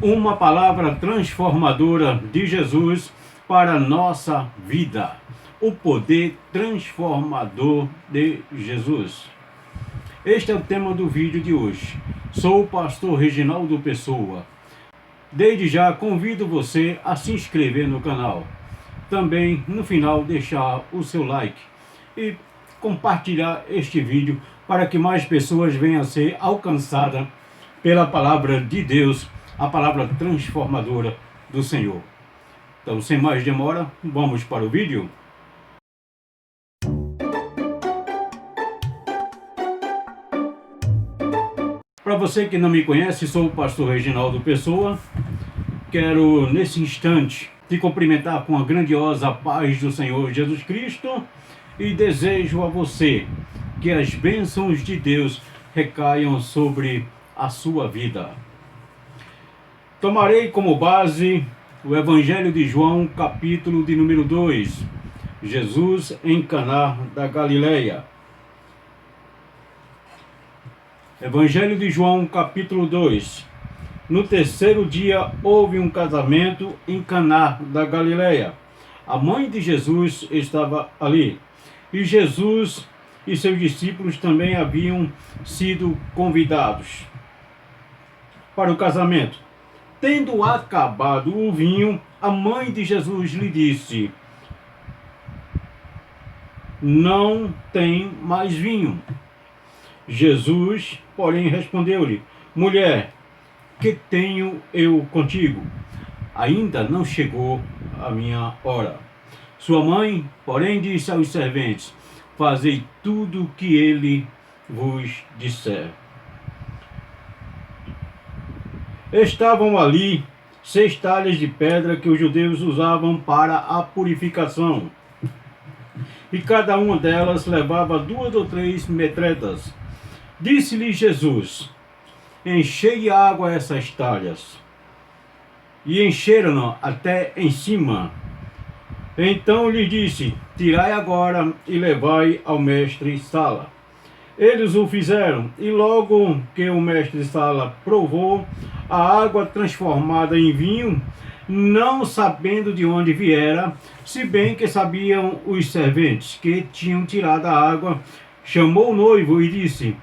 Uma palavra transformadora de Jesus para a nossa vida. O poder transformador de Jesus. Este é o tema do vídeo de hoje. Sou o pastor Reginaldo Pessoa. Desde já convido você a se inscrever no canal. Também no final deixar o seu like e compartilhar este vídeo para que mais pessoas venham a ser alcançadas pela palavra de Deus, a palavra transformadora do Senhor. Então, sem mais demora, vamos para o vídeo. Para você que não me conhece, sou o pastor Reginaldo Pessoa. Quero, nesse instante, te cumprimentar com a grandiosa paz do Senhor Jesus Cristo e desejo a você que as bênçãos de Deus recaiam sobre a sua vida. Tomarei como base o Evangelho de João, capítulo de número 2, Jesus em Caná da Galileia. Evangelho de João, capítulo 2. No terceiro dia houve um casamento em Caná da Galileia. A mãe de Jesus estava ali. E Jesus e seus discípulos também haviam sido convidados para o casamento. Tendo acabado o vinho, a mãe de Jesus lhe disse: não tem mais vinho. Jesus, porém, respondeu-lhe: mulher, que tenho eu contigo? Ainda não chegou a minha hora. Sua mãe, porém, disse aos serventes: fazei tudo o que ele vos disser. Estavam ali 6 talhas de pedra que os judeus usavam para a purificação, e cada uma delas levava 2 ou 3 metretas. Disse-lhe Jesus: enchei de água essas talhas. E encheram até em cima. Então lhe disse: tirai agora e levai ao mestre-sala. Eles o fizeram, e logo que o mestre-sala provou a água transformada em vinho, não sabendo de onde viera, se bem que sabiam os serventes que tinham tirado a água, chamou o noivo e disse: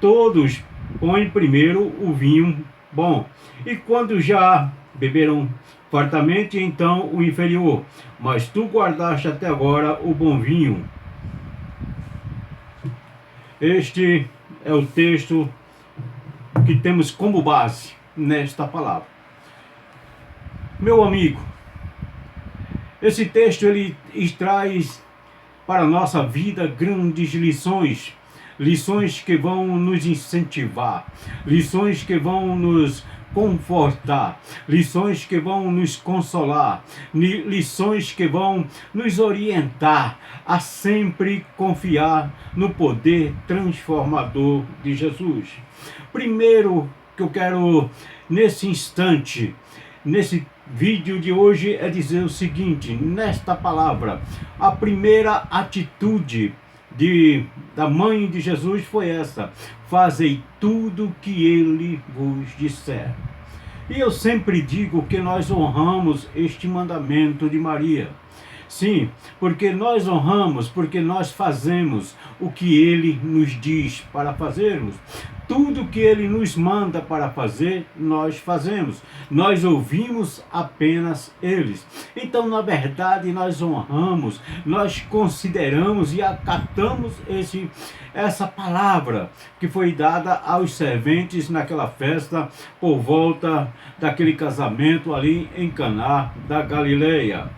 todos põem primeiro o vinho bom, e quando já beberam fartamente, então o inferior, mas tu guardaste até agora o bom vinho. Este é o texto que temos como base nesta palavra. Meu amigo, esse texto ele traz para a nossa vida grandes lições. Lições que vão nos incentivar, lições que vão nos confortar, lições que vão nos consolar, lições que vão nos orientar a sempre confiar no poder transformador de Jesus. Primeiro que eu quero, nesse instante, nesse vídeo de hoje, é dizer o seguinte: nesta palavra, a primeira atitude da mãe de Jesus foi essa: fazei tudo o que ele vos disser. E eu sempre digo que nós honramos este mandamento de Maria. Sim, porque nós honramos, porque nós fazemos o que ele nos diz para fazermos. Tudo que ele nos manda para fazer, nós fazemos. Nós ouvimos apenas eles. Então, na verdade, nós honramos, nós consideramos e acatamos essa palavra que foi dada aos serventes naquela festa por volta daquele casamento ali em Caná da Galileia.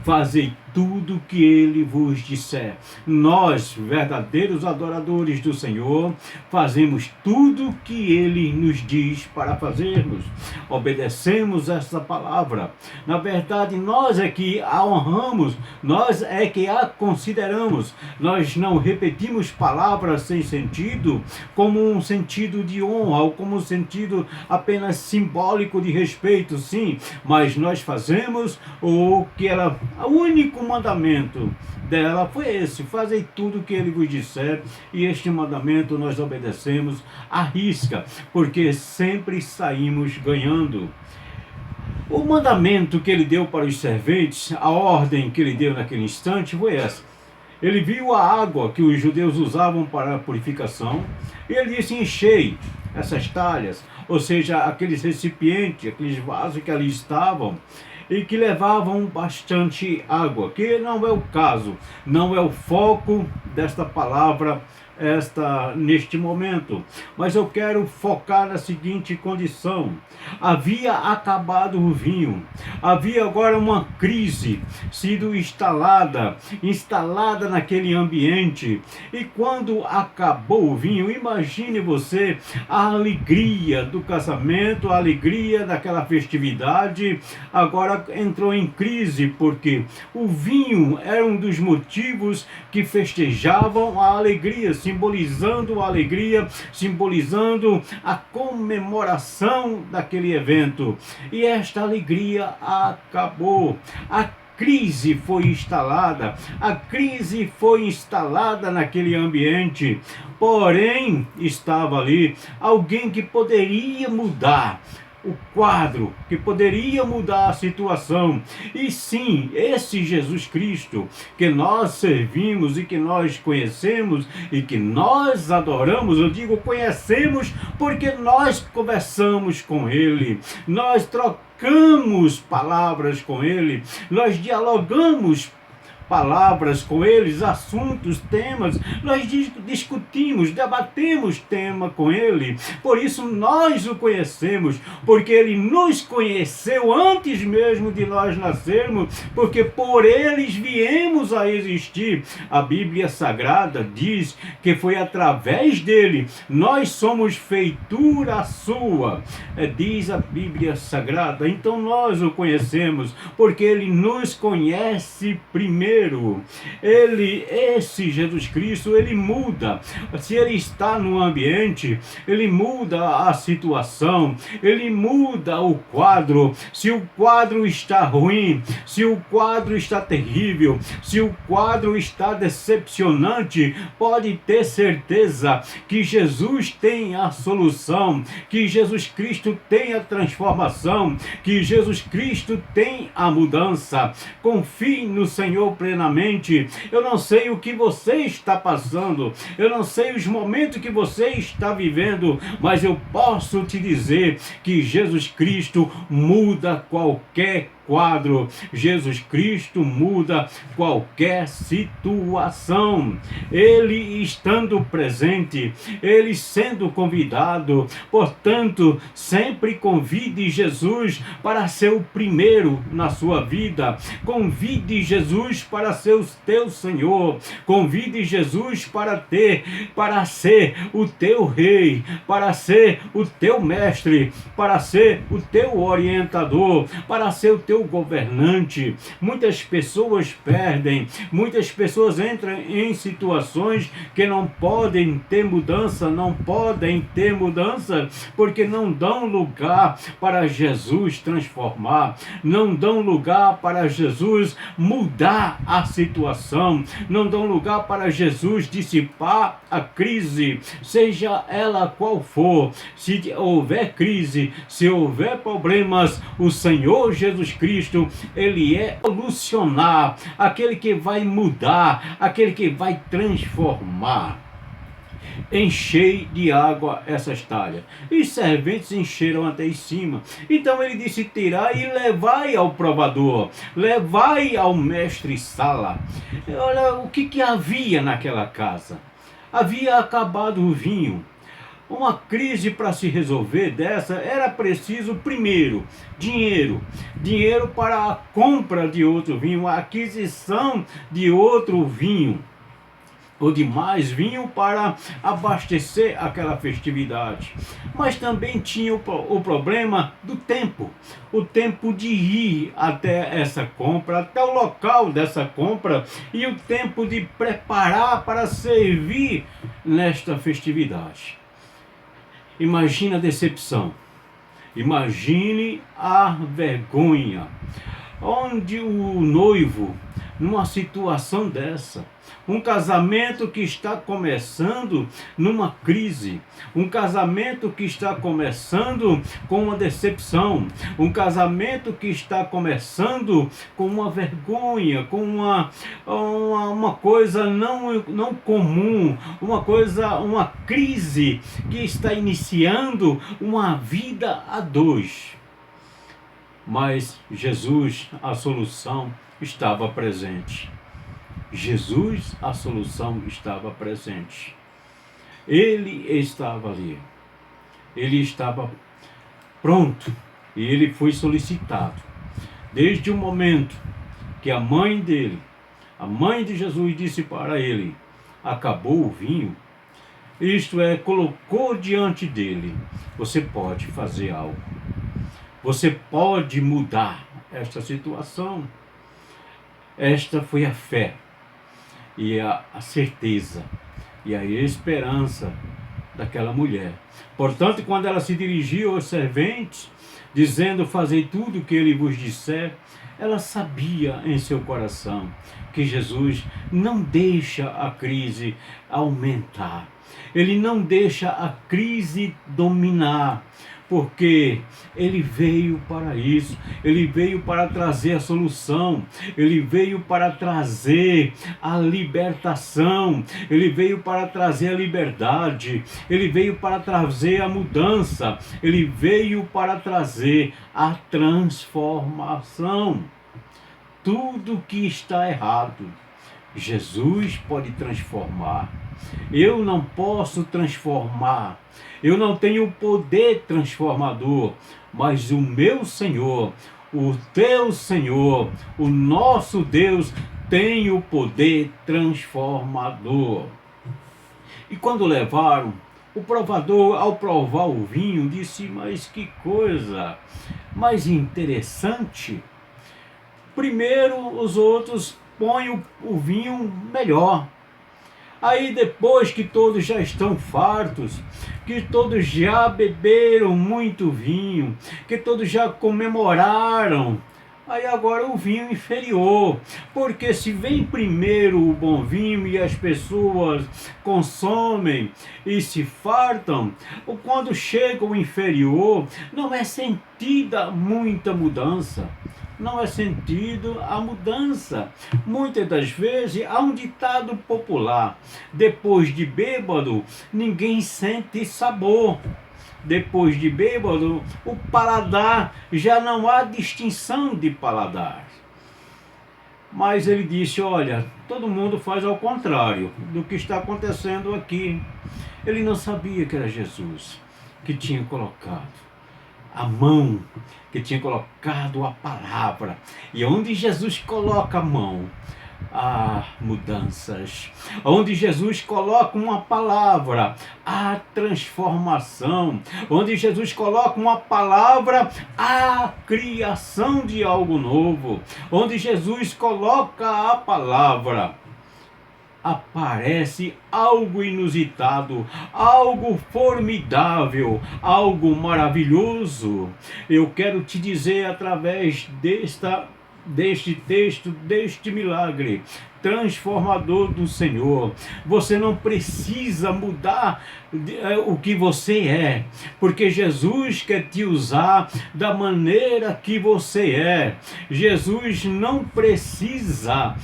Fazei tudo o que ele vos disser. Nós, verdadeiros adoradores do Senhor, fazemos tudo o que ele nos diz para fazermos. Obedecemos essa palavra. Na verdade, nós é que a honramos, nós é que a consideramos. Nós não repetimos palavras sem sentido, como um sentido de honra, ou como um sentido apenas simbólico de respeito, sim, mas nós fazemos o que ela, o único mandamento dela foi esse: fazei tudo o que ele vos disser. E este mandamento nós obedecemos à risca, porque sempre saímos ganhando. O mandamento que ele deu para os serventes, a ordem que ele deu naquele instante foi essa. Ele viu a água que os judeus usavam para a purificação e ele disse: enchei essas talhas, ou seja, aqueles recipientes, aqueles vasos que ali estavam e que levavam bastante água, que não é o caso, não é o foco desta palavra neste momento, mas eu quero focar na seguinte condição: havia acabado o vinho, havia agora uma crise sido instalada naquele ambiente, e quando acabou o vinho, imagine você a alegria do casamento, a alegria daquela festividade, agora entrou em crise, porque o vinho era um dos motivos que festejavam a alegria, simbolizando a alegria, simbolizando a comemoração daquele evento. E esta alegria acabou. A crise foi instalada naquele ambiente, porém estava ali alguém que poderia mudar o quadro, que poderia mudar a situação. E sim, esse Jesus Cristo que nós servimos e que nós conhecemos e que nós adoramos, eu digo conhecemos porque nós conversamos com Ele, nós trocamos palavras com Ele, nós dialogamos palavras com eles, assuntos, temas, nós discutimos, debatemos tema com ele. Por isso nós o conhecemos, porque ele nos conheceu antes mesmo de nós nascermos, porque por eles viemos a existir. A Bíblia Sagrada diz que foi através dele nós somos feitura sua, diz a Bíblia Sagrada. Então nós o conhecemos porque ele nos conhece primeiro. Esse Jesus Cristo, ele muda. Se ele está no ambiente, ele muda a situação, ele muda o quadro. Se o quadro está ruim, se o quadro está terrível, se o quadro está decepcionante, pode ter certeza que Jesus tem a solução, que Jesus Cristo tem a transformação, que Jesus Cristo tem a mudança. Confie no Senhor plenamente. Eu não sei o que você está passando, eu não sei os momentos que você está vivendo, mas eu posso te dizer que Jesus Cristo muda qualquer quadro. Jesus Cristo muda qualquer situação. Ele estando presente, ele sendo convidado. Portanto, sempre convide Jesus para ser o primeiro na sua vida. Convide Jesus para ser o teu Senhor. Convide Jesus para ser o teu rei, para ser o teu mestre, para ser o teu orientador, para ser o teu governante. Muitas pessoas perdem, muitas pessoas entram em situações que não podem ter mudança, porque não dão lugar para Jesus transformar, não dão lugar para Jesus mudar a situação, não dão lugar para Jesus dissipar a crise, seja ela qual for. Se houver crise, se houver problemas, o Senhor Jesus Cristo, ele é solucionar, aquele que vai mudar, aquele que vai transformar. Enchei de água essas talhas. E os serventes encheram até em cima. Então ele disse: tirai e levai ao provador, levai ao mestre-sala. Olha o que havia naquela casa. Havia acabado o vinho. Uma crise para se resolver dessa era preciso primeiro dinheiro para a compra de outro vinho, a aquisição de outro vinho ou de mais vinho para abastecer aquela festividade. Mas também tinha o problema do tempo, o tempo de ir até essa compra, até o local dessa compra, e o tempo de preparar para servir nesta festividade. Imagine a decepção, imagine a vergonha, onde o noivo numa situação dessa. Um casamento que está começando numa crise, um casamento que está começando com uma decepção, um casamento que está começando com uma vergonha, com uma coisa não comum, uma crise que está iniciando uma vida a dois. Mas Jesus, a solução, estava presente. Jesus, a solução, estava presente. Ele estava ali. Ele estava pronto e ele foi solicitado. Desde o momento que a mãe dele, a mãe de Jesus, disse para ele: acabou o vinho, isto é, colocou diante dele: você pode fazer algo. Você pode mudar esta situação. Esta foi a fé e a certeza e a esperança daquela mulher. Portanto, quando ela se dirigiu aos serventes, dizendo: fazei tudo o que ele vos disser, ela sabia em seu coração que Jesus não deixa a crise aumentar. Ele não deixa a crise dominar, porque ele veio para isso, ele veio para trazer a solução, ele veio para trazer a libertação, ele veio para trazer a liberdade, ele veio para trazer a mudança, ele veio para trazer a transformação. Tudo que está errado, Jesus pode transformar. Eu não posso transformar, eu não tenho poder transformador, mas o meu Senhor, o teu Senhor, o nosso Deus tem o poder transformador. E quando levaram, o provador, ao provar o vinho, disse: mas que coisa mais interessante. Primeiro os outros põem o vinho melhor. Aí depois que todos já estão fartos, que todos já beberam muito vinho, que todos já comemoraram, aí agora o vinho inferior, porque se vem primeiro o bom vinho e as pessoas consomem e se fartam, quando chega o inferior, não é sentida muita mudança. Não é sentido a mudança. Muitas das vezes há um ditado popular: depois de bêbado, ninguém sente sabor. Depois de bêbado, o paladar, já não há distinção de paladar. Mas ele disse: olha, todo mundo faz ao contrário do que está acontecendo aqui. Ele não sabia que era Jesus que tinha colocado a mão, que tinha colocado a palavra. E onde Jesus coloca a mão, há mudanças. Onde Jesus coloca uma palavra, há transformação. Onde Jesus coloca uma palavra, há criação de algo novo. Onde Jesus coloca a palavra, aparece algo inusitado, algo formidável, algo maravilhoso. Eu quero te dizer através deste texto, deste milagre transformador do Senhor, você não precisa mudar o que você é, porque Jesus quer te usar da maneira que você é. Jesus não precisa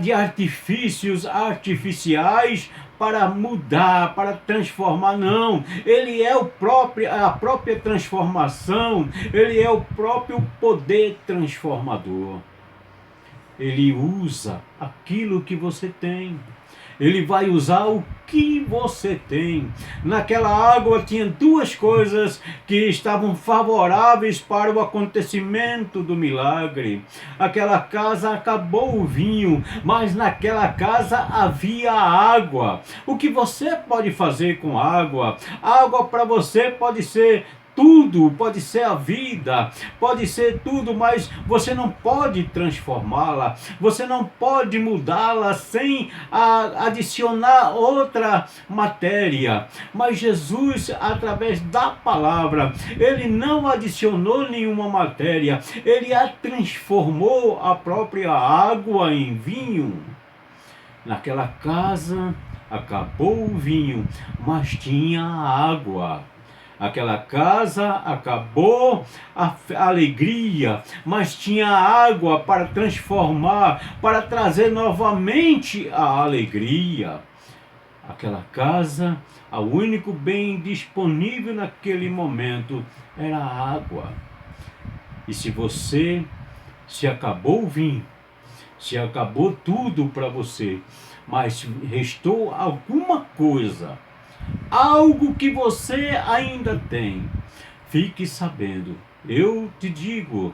de artifícios artificiais para mudar, para transformar, não. Ele é a própria transformação, ele é o próprio poder transformador. Ele usa aquilo que você tem. Ele vai usar o que você tem. Naquela água tinha duas coisas que estavam favoráveis para o acontecimento do milagre. Aquela casa acabou o vinho, mas naquela casa havia água. O que você pode fazer com água? Água para você pode ser tudo, pode ser a vida, pode ser tudo, mas você não pode transformá-la, você não pode mudá-la sem adicionar outra matéria. Mas Jesus, através da palavra, ele não adicionou nenhuma matéria, ele a transformou a própria água em vinho. Naquela casa acabou o vinho, mas tinha água. Aquela casa acabou a alegria, mas tinha água para transformar, para trazer novamente a alegria. Aquela casa, o único bem disponível naquele momento era a água. E se acabou o vinho, se acabou tudo para você, mas restou alguma coisa, algo que você ainda tem, fique sabendo, eu te digo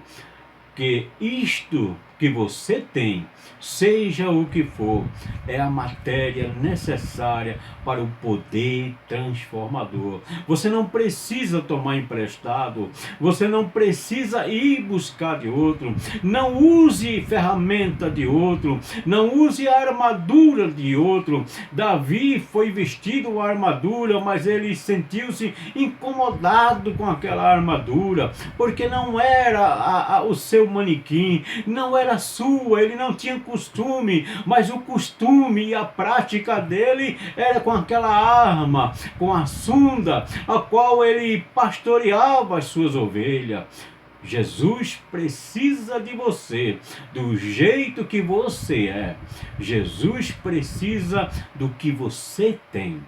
que isto que você tem, seja o que for, é a matéria necessária para o poder transformador. Você não precisa tomar emprestado, você não precisa ir buscar de outro, não use ferramenta de outro, não use a armadura de outro. Davi foi vestido com a armadura, mas ele sentiu-se incomodado com aquela armadura, porque não era o seu manequim, não era sua, ele não tinha costume, mas o costume e a prática dele era com aquela arma, com a sunda, a qual ele pastoreava as suas ovelhas. Jesus precisa de você, do jeito que você é. Jesus precisa do que você tem.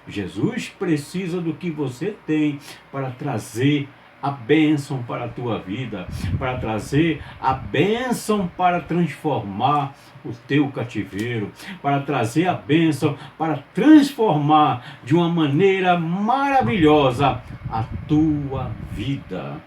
Jesus precisa do que você tem para trazer a bênção para a tua vida, para trazer a bênção para transformar o teu cativeiro, para trazer a bênção para transformar de uma maneira maravilhosa a tua vida.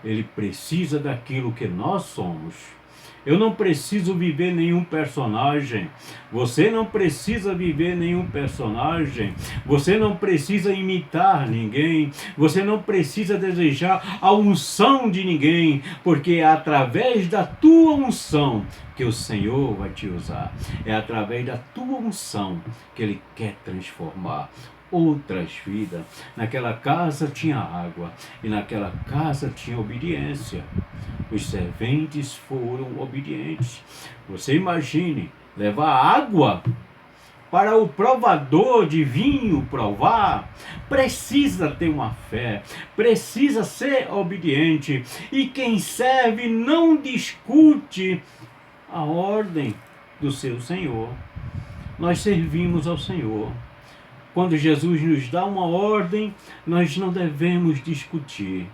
Ele precisa daquilo que nós somos. Eu não preciso viver nenhum personagem. Você não precisa viver nenhum personagem. Você não precisa imitar ninguém. Você não precisa desejar a unção de ninguém, porque é através da tua unção que o Senhor vai te usar. É através da tua unção que Ele quer transformar outras vidas. Naquela casa tinha água e naquela casa tinha obediência. Os serventes foram obedientes. Você imagine levar água para o provador de vinho provar, precisa ter uma fé, precisa ser obediente. E quem serve não discute a ordem do seu Senhor. Nós servimos ao Senhor. Quando Jesus nos dá uma ordem, nós não devemos discutir,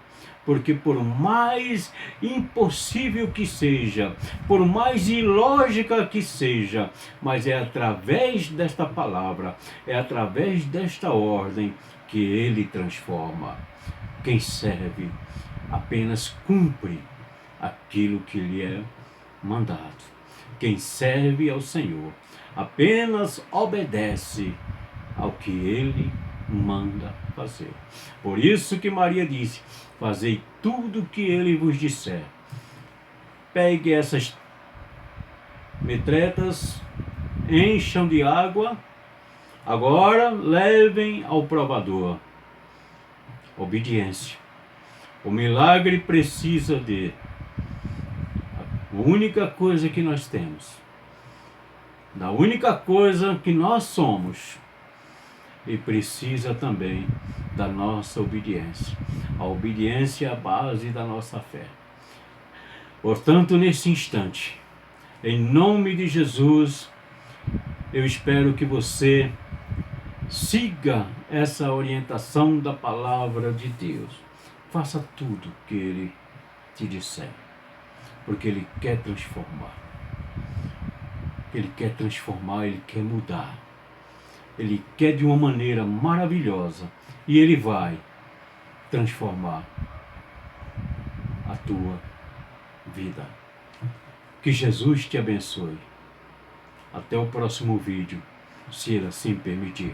porque por mais impossível que seja, por mais ilógica que seja, mas é através desta palavra, é através desta ordem que Ele transforma. Quem serve apenas cumpre aquilo que lhe é mandado. Quem serve ao Senhor apenas obedece ao que Ele manda fazer. Por isso que Maria disse: fazei tudo o que Ele vos disser. Pegue essas metretas, encham de água, agora levem ao provador. Obediência. O milagre precisa de a única coisa que nós temos, da única coisa que nós somos, e precisa também da nossa obediência. A obediência é a base da nossa fé. Portanto, nesse instante, em nome de Jesus, eu espero que você siga essa orientação da palavra de Deus. Faça tudo que Ele te disser, porque Ele quer transformar. Ele quer transformar, Ele quer mudar. Ele quer de uma maneira maravilhosa e Ele vai transformar a tua vida. Que Jesus te abençoe. Até o próximo vídeo, se Ele assim permitir.